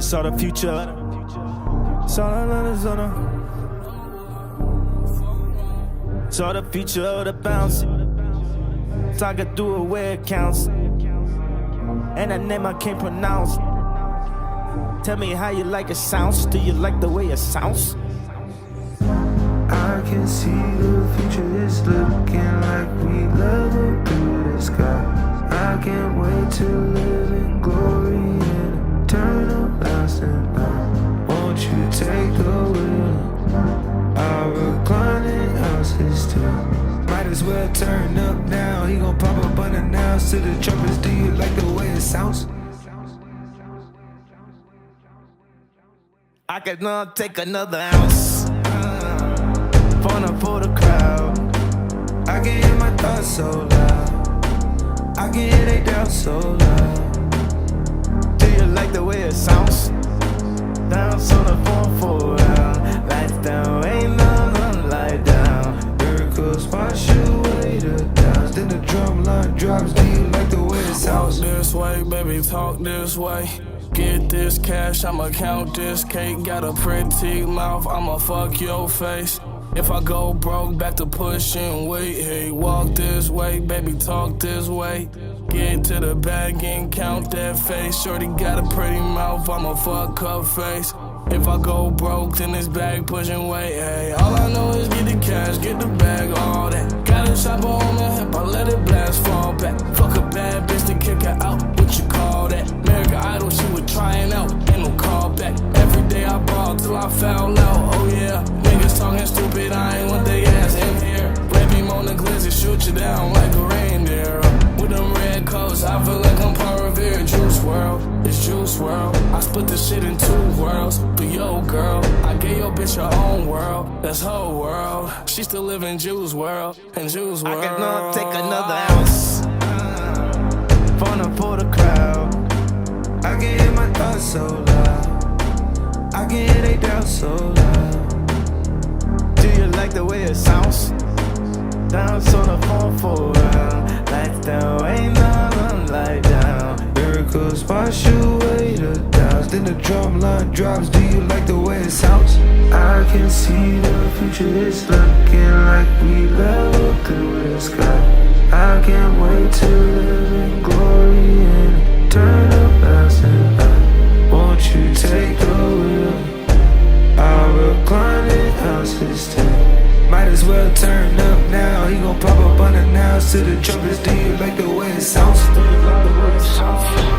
Saw the future. Saw the future of the bounce. Talking through it where it counts. And that name I can't pronounce. Tell me how you like it sounds. Do you like the way it sounds? I can see the future is looking like we level through the sky. I can't wait to live in glory and eternal lasting life. Won't you take the wheel? Our reclining house is too. Might as well turn up now. He gon' pop up unannounced to the trumpets. Do you like the way it sounds? I could not take another ounce. For the crowd. I can hear my thoughts so loud. I can hear they doubt so loud. Do you like the way it sounds? Dance on the 4-4 round. Lights down, ain't none light down. Miracles wash away the doubts. Then the drum line drops. Do you like the way it sounds? Walk this way, baby, talk this way. Get this cash, I'ma count this cake. Got a pretty mouth, I'ma fuck your face. If I go broke, back to pushing weight. Hey, walk this way, baby, talk this way. Get to the bag and count that face. Shorty got a pretty mouth, I'ma fuck her face. If I go broke, then it's bag pushing weight. Hey, all I know is get the cash, get the bag, all that. Got a chopper on the hip, I let it blast, fall back. Fuck a bad bitch to kick her out, what you call that? American Idol, she was trying out, ain't no callback. Every day I ball till I foul out, oh yeah. Niggas talking stupid, I ain't want they ass in here. Let me on the glizzy, shoot you down like a reindeer. With them red coats, I feel like I'm part of it. Juice WRLD, it's Juice WRLD. I split this shit in two worlds. But yo, girl, I gave your bitch her own world. That's her world. She still live in Juice WRLD, and Juice WRLD. I could not take another ounce. For the crowd. I can hear my thoughts so loud. I can hear they doubt so loud. Do you like the way it sounds? Dance on the 4-4 round. Lights down, ain't none light down. Miracles wash away the doubts. Then the drum line drops. Do you like the way it sounds? I can see the future is looking like we level through the sky. I can't wait to live in glory and eternal lasting life. Won't you take the wheel? Our reclining house is too. Might as well turn up now. He gon' pop up unannounced to the trumpets. Do you like the way it sounds? Do you like the way it sounds?